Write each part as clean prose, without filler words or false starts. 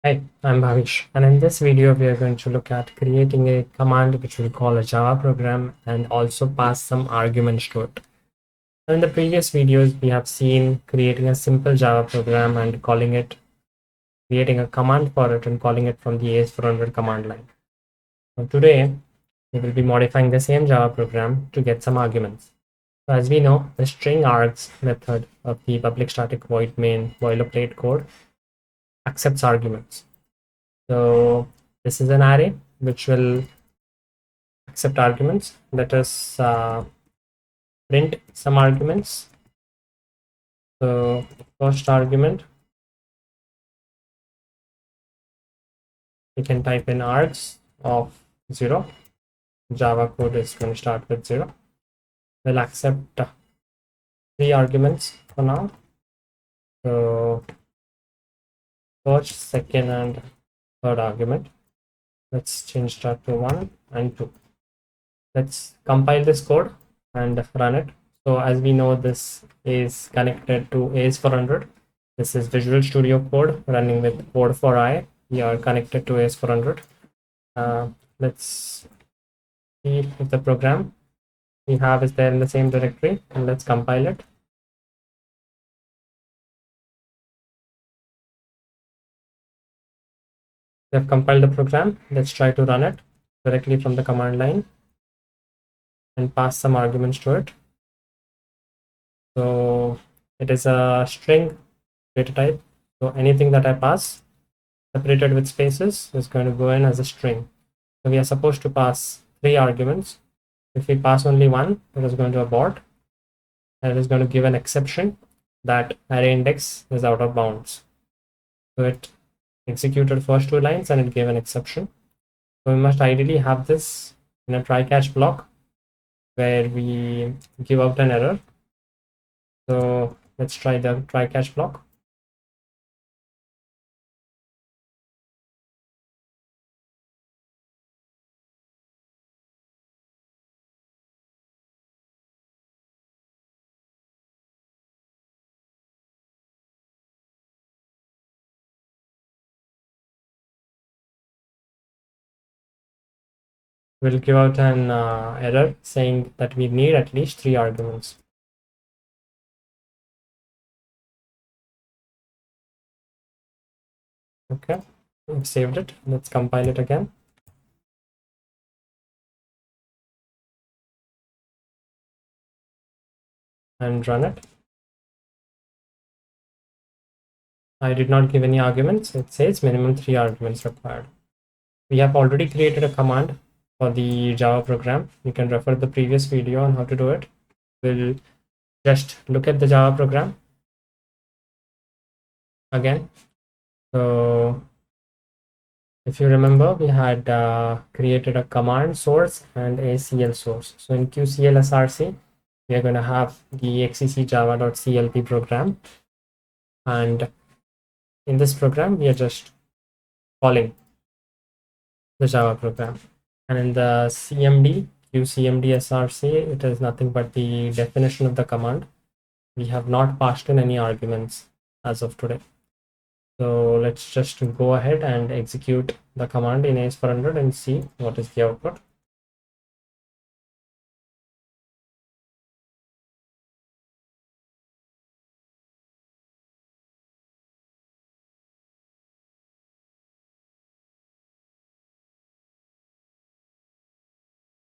Hi, I'm Bhavish, and in this video we are going to look at creating a command which we'll call a Java program and also pass some arguments to it. In the previous videos we have seen creating a simple Java program and creating a command for it and calling it from the AS400 command line. So today we will be modifying the same Java program to get some arguments. So as we know, the string args method of the public static void main boilerplate code accepts arguments. So this is an array which will accept arguments. Let us print some arguments. So first argument, we can type in args of 0. Java code is going to start with 0. We'll accept 3 arguments for now. So first, second, and third argument. Let's change that to 1 and 2. Let's compile this code and run it. So as we know, this is connected to AS400. This is Visual Studio Code running with Code for I. We are connected to AS400. Let's see if the program we have is there in the same directory, and let's compile it. We have compiled the program. Let's try to run it directly from the command line and pass some arguments to it. So it is a string data type. So anything that I pass separated with spaces is going to go in as a string. So we are supposed to pass 3 arguments. If we pass only one, it is going to abort, and it is going to give an exception that array index is out of bounds. So it executed first 2 lines and it gave an exception. So we must ideally have this in a try catch block where we give out an error. So let's try the try catch block. We'll give out an error saying that we need at least 3 arguments. Okay, we've saved it. Let's compile it again. And run it. I did not give any arguments. It says minimum 3 arguments required. We have already created a command for the Java program. You can refer the previous video on how to do it. We'll just look at the Java program again. So if you remember, we had created a command source and a CL source. So in QCL SRC, we are going to have the xec java.clp program. And in this program, we are just calling the Java program. And in the CMD, QCMD SRC, it is nothing but the definition of the command. We have not passed in any arguments as of today. So let's just go ahead and execute the command in AS400 and see what is the output.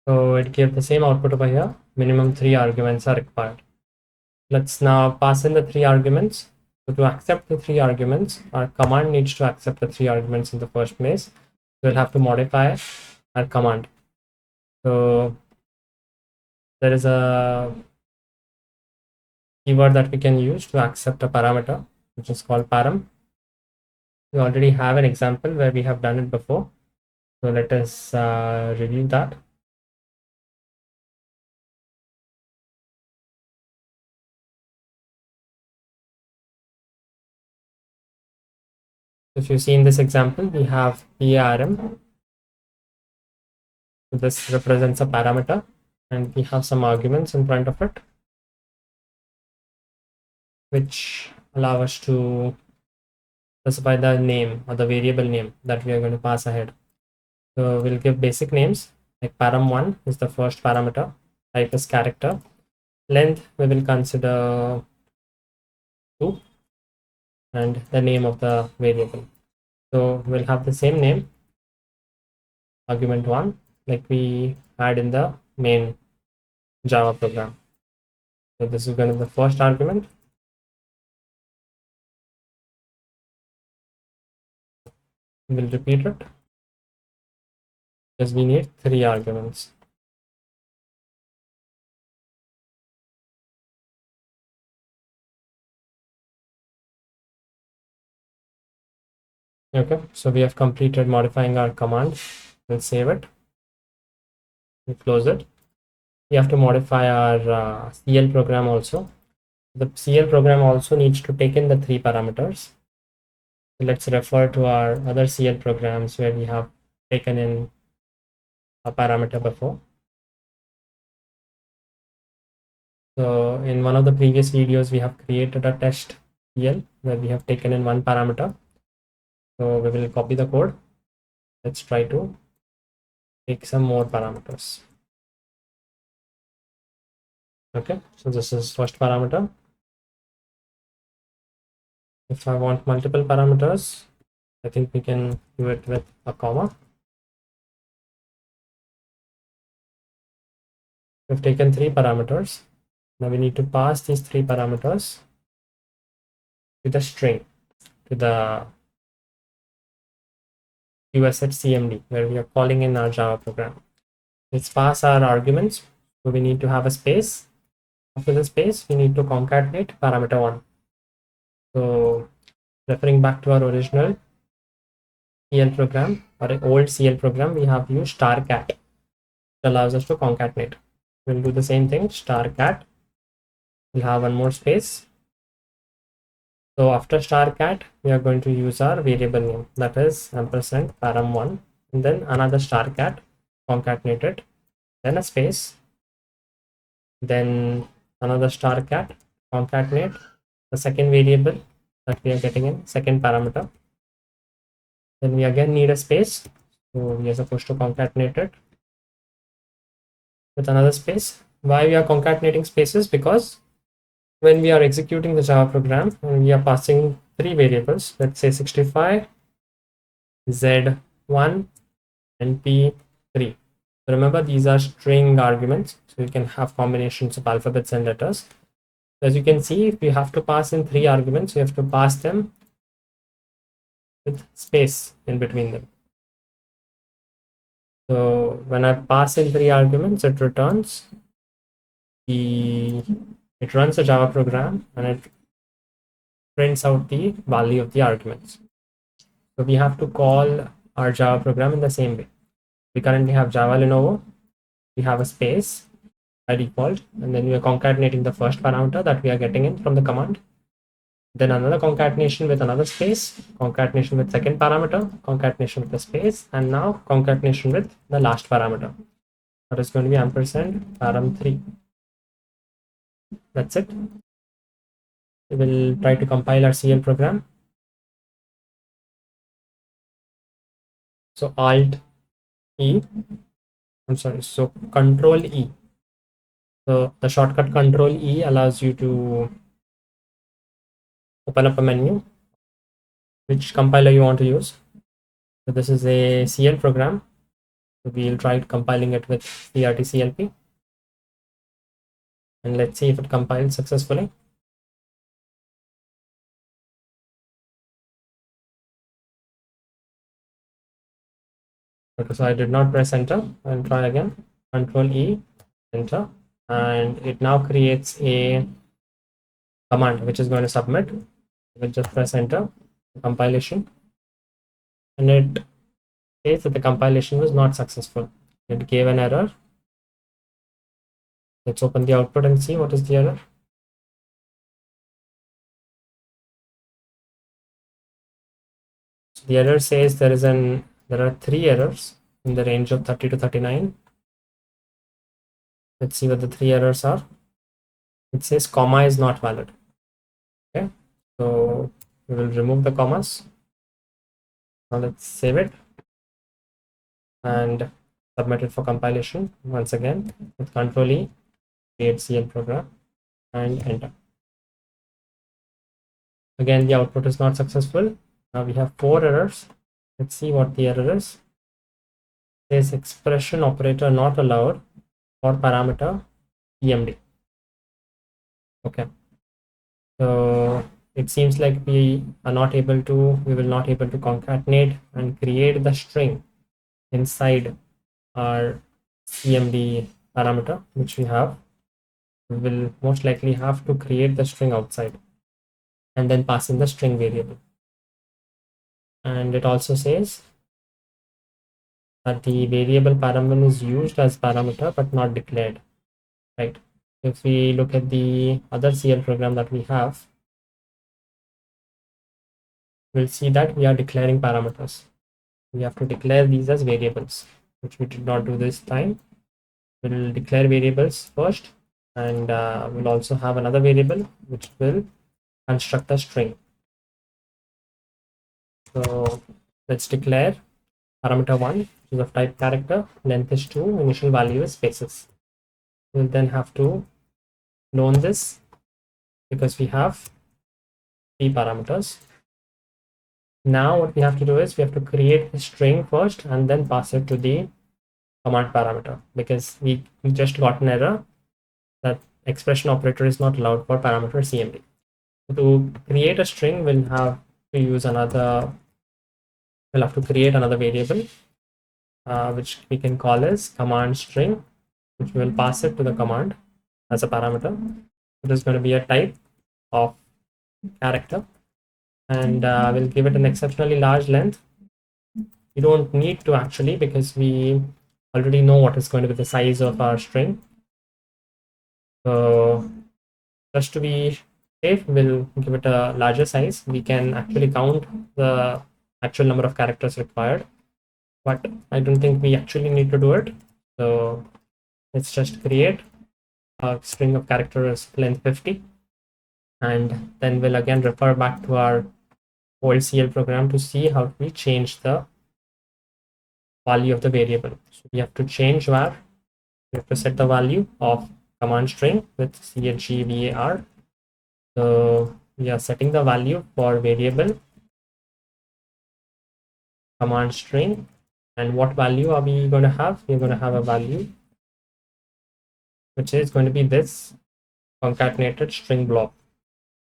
So it gave the same output over here. Minimum 3 arguments are required. Let's now pass in the 3 arguments. So to accept the 3 arguments, our command needs to accept the 3 arguments in the first place. We'll have to modify our command. So there is a keyword that we can use to accept a parameter, which is called param. We already have an example where we have done it before. So let us review that. If you see in this example, we have param. So this represents a parameter, and we have some arguments in front of it, which allow us to specify the name or the variable name that we are going to pass ahead. So we'll give basic names like param1 is the first parameter, type is character, length we will consider 2, and the name of the variable. So we'll have the same name, argument 1, like we had in the main Java program. So this is going to be the first argument. We'll repeat it because we need 3 arguments. Okay, so we have completed modifying our command. We'll save it. We'll close it. We have to modify our CL program also. The CL program also needs to take in the 3 parameters. So let's refer to our other CL programs where we have taken in a parameter before. So in one of the previous videos, we have created a test CL where we have taken in 1 parameter. So we will copy the code. Let's try to take some more parameters. Okay, so this is first parameter. If I want multiple parameters, I think we can do it with a comma. We've taken 3 parameters. Now we need to pass these 3 parameters to the string, to the USHCMD, where we are calling in our Java program. Let's pass our arguments. So we need to have a space. After the space, we need to concatenate parameter 1. So referring back to our original CL program or an old CL program, we have used star cat. It allows us to concatenate. We'll do the same thing, star cat. We'll have one more space. So after star cat, we are going to use our variable name, that is ampersand param1, and then another star cat, concatenate it, then a space, then another star cat, concatenate the second variable that we are getting in, second parameter. Then we again need a space, so we are supposed to concatenate it with another space. Why we are concatenating spaces? Because when we are executing the Java program and we are passing 3 variables, let's say 65, Z1, and P3. So remember, these are string arguments, so you can have combinations of alphabets and letters. As you can see, if you have to pass in 3 arguments, you have to pass them with space in between them. So when I pass in 3 arguments, it returns it runs a Java program and it prints out the value of the arguments. So we have to call our Java program in the same way. We currently have Java Lenovo. We have a space by default, and then we are concatenating the first parameter that we are getting in from the command. Then another concatenation with another space, concatenation with second parameter, concatenation with the space, and now concatenation with the last parameter. That is going to be ampersand param3. That's it. We will try to compile our CL program. So Alt E, so Control E. So the shortcut Control E allows you to open up a menu, which compiler you want to use. So this is a CL program. So we'll try compiling it with CRT-CLP. And let's see if it compiles successfully. Okay, so I did not press enter. I'll try again. Control E, enter. And it now creates a command which is going to submit. We'll just press enter, compilation. And it says that the compilation was not successful. It gave an error. Let's open the output and see what is the error. So the error says there are 3 errors in the range of 30 to 39. Let's see what the 3 errors are. It says comma is not valid. Okay, so we will remove the commas. Now let's save it and submit it for compilation once again with Control E, create CL program, and enter. Again, the output is not successful. Now we have 4 errors. Let's see what the error is. It says expression operator not allowed for parameter EMD. Okay, so it seems like we will not able to concatenate and create the string inside our CMD parameter, which we have. We will most likely have to create the string outside and then pass in the string variable. And it also says that the variable parameter is used as parameter but not declared, right? If we look at the other CL program that we have, we'll see that we are declaring parameters. We have to declare these as variables, which we did not do this time. We'll declare variables first, and we'll also have another variable which will construct a string. So let's declare parameter 1, which is of type character, length is 2, initial value is spaces. We'll then have to clone this because we have 3 parameters. Now what we have to do is we have to create a string first and then pass it to the command parameter, because we just got an error that expression operator is not allowed for parameter CMD. To create a string, we'll have to create another variable which we can call as command string, which we will pass it to the command as a parameter. It is going to be a type of character, and we'll give it an exceptionally large length. We don't need to actually, because we already know what is going to be the size of our string. So just to be safe, we'll give it a larger size. We can actually count the actual number of characters required, but I don't think we actually need to do it. So let's just create a string of characters length 50, and then we'll again refer back to our old CL program to see how we change the value of the variable. So we have to change var. We have to set the value of command string with chvar. So we are setting the value for variable command string, and what value are we going to have? We're going to have a value which is going to be this concatenated string block.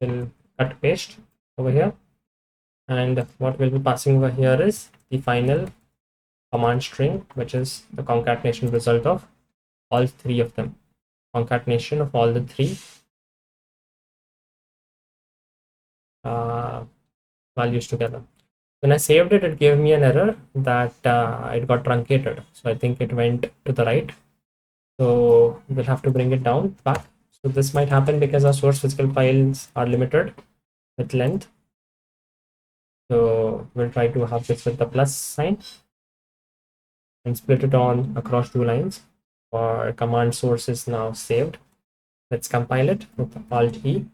We'll cut paste over here, and what we'll be passing over here is the final command string, which is the concatenation result of all 3 of them, concatenation of all the 3 values together. When I saved it, it gave me an error that it got truncated. So I think it went to the right. So we'll have to bring it down back. So this might happen because our source physical files are limited with length. So we'll try to have this with the plus sign and split it on across 2 lines. Our command source is now saved. Let's compile it with Alt E,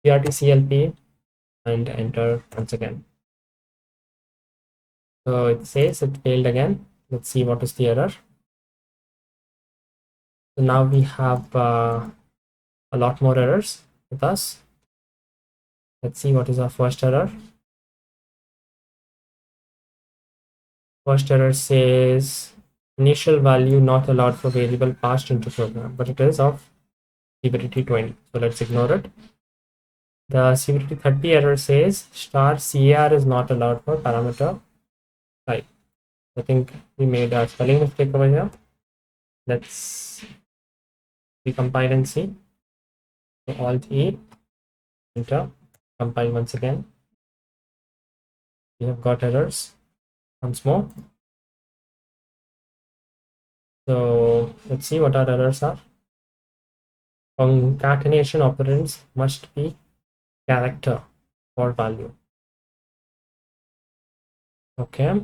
CRTCLP, and enter once again. So it says it failed again. Let's see what is the error. So now we have a lot more errors with us. Let's see what is our first error. First error says initial value not allowed for variable passed into program, but it is of severity 20. So let's ignore it. The severity 30 error says star CAR is not allowed for parameter type. I think we made a spelling mistake over here. Let's recompile and see. So Alt E, enter, compile once again. We have got errors once more. So let's see what our errors are. Concatenation operands must be character or value. Okay.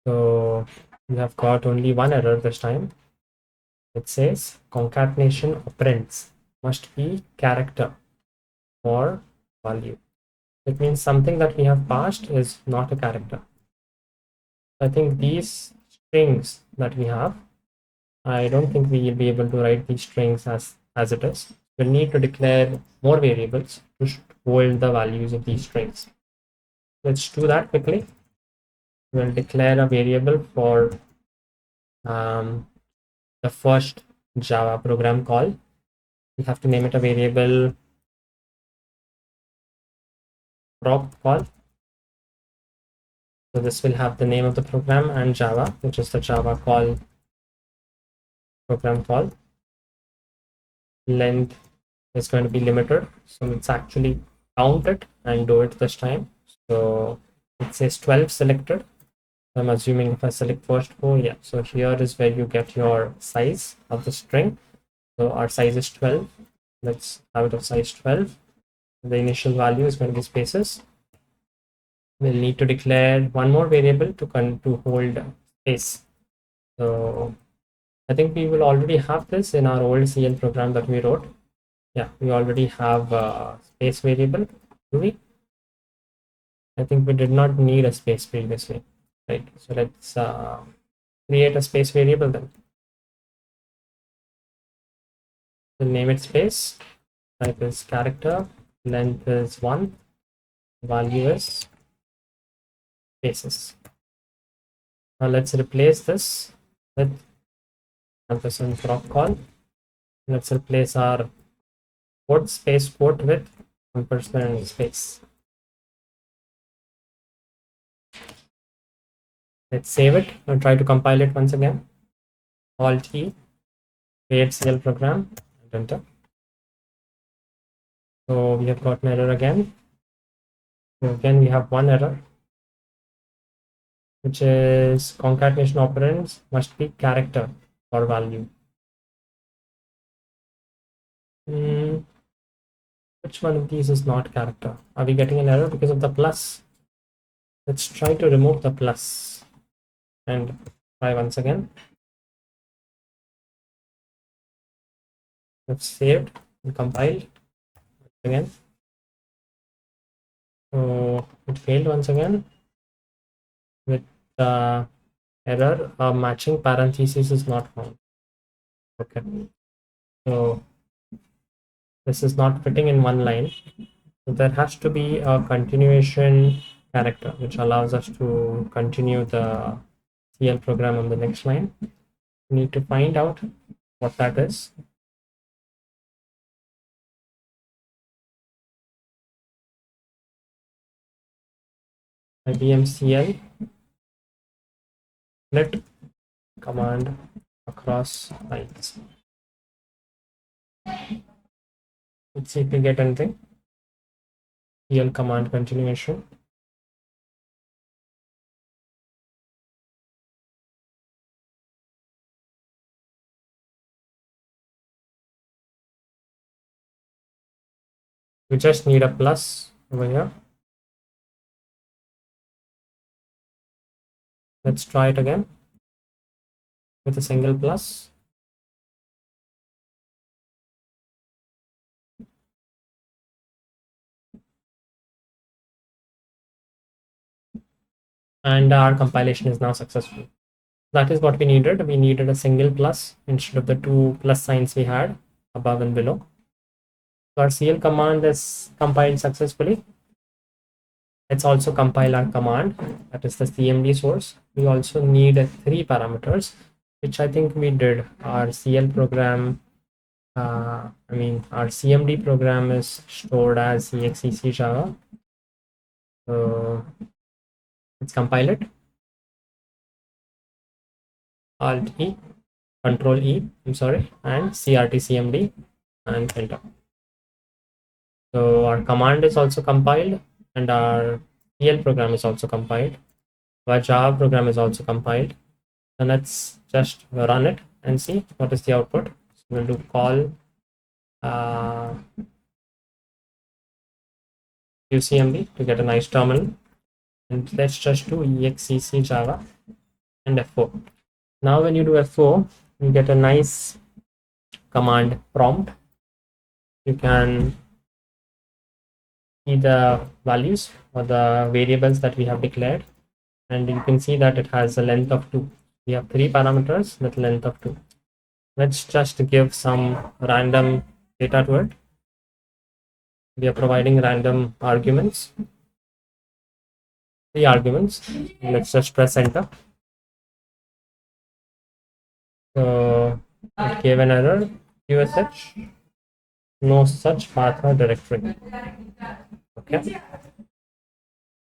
So we have got only one error this time. It says concatenation operands must be character or value. It means something that we have passed is not a character. I think these strings that we have, I don't think we will be able to write these strings as it is. We'll need to declare more variables to hold the values of these strings. Let's do that quickly. We'll declare a variable for the first Java program call. We have to name it a variable prop call. So this will have the name of the program and Java, which is the Java call program call. Length is going to be limited, so let's actually count it and do it this time. So it says 12 selected. I'm assuming if I select first 4, yeah, so here is where you get your size of the string. So our size is 12. Let's have it of size 12. The initial value is going to be spaces. We'll need to declare one more variable to hold space. So I think we will already have this in our old CL program that we wrote. Yeah, we already have a space variable, do we? I think we did not need a space previously, right? So let's create a space variable then. We'll name it space, type is character, length is 1, value is spaces. Now let's replace this with ampersand prop call. Let's replace our quote space quote with ampersand space. Let's save it and try to compile it once again. Alt E, create CL program, and enter. So we have got an error again. So again, we have one error, which is concatenation operands must be character or value. Which one of these is not character? Are we getting an error because of the plus? Let's try to remove the plus and try once again. Let's save and compile again. So it failed once again with the error matching parentheses is not found. Okay, so this is not fitting in one line. So there has to be a continuation character which allows us to continue the CL program on the next line. We need to find out what that is. IBM CL split command across lines. Let's see if we get anything. CL command continuation. We just need a plus over here. Let's try it again with a single plus. And our compilation is now successful. That is what we needed. We needed a single plus instead of the two plus signs we had above and below. So our CL command is compiled successfully. Let's also compile our command, that is the CMD source. We also need 3 parameters, which I think we did. Our CL program, our CMD program is stored as exec Java. So let's compile it. Alt E, Control E, I'm sorry, and CRT CMD and enter. So our command is also compiled and our CL program is also compiled. Our Java program is also compiled. And let's just run it and see what is the output. So we'll do call UCMB to get a nice terminal. And let's just do exec Java and F4. Now when you do F4, you get a nice command prompt. You can see the values or the variables that we have declared, and you can see that it has a length of 2. We have 3 parameters with length of 2. Let's just give some random data to it. We are providing random arguments, 3 arguments. Let's just press enter. So it gave an error, QSH, no such path or directory. Okay.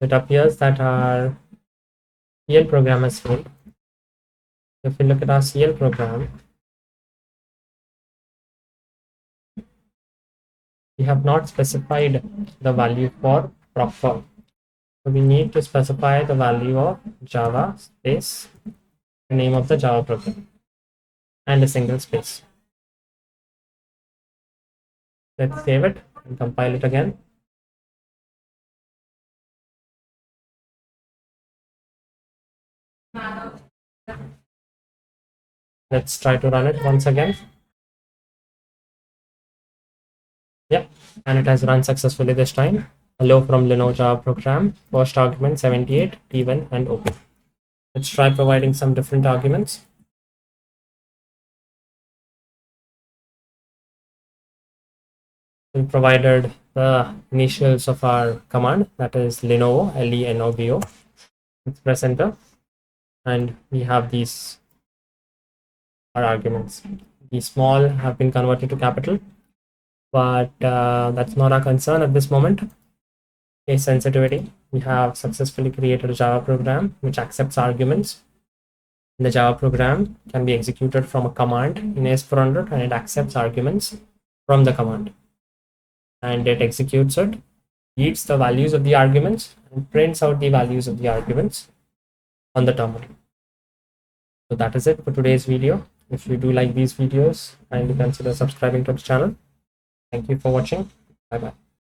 It appears that our CL program has failed. If we look at our CL program, we have not specified the value for proper. So we need to specify the value of Java space, the name of the Java program, and a single space. Let's save it and compile it again. Let's try to run it once again. Yep, and it has run successfully this time. Hello from Lenovo Java program. First argument 78, P1, and OK. Let's try providing some different arguments. We provided the initials of our command, that is Lenovo, Lenovo. Let's press enter, and we have these are arguments. The small have been converted to capital, but that's not our concern at this moment. Case sensitivity, we have successfully created a Java program which accepts arguments. The Java program can be executed from a command in AS400, and it accepts arguments from the command, and it executes it, reads the values of the arguments, and prints out the values of the arguments on the terminal. So that is it for today's video. If you do like these videos, kindly consider subscribing to the channel. Thank you for watching. Bye bye.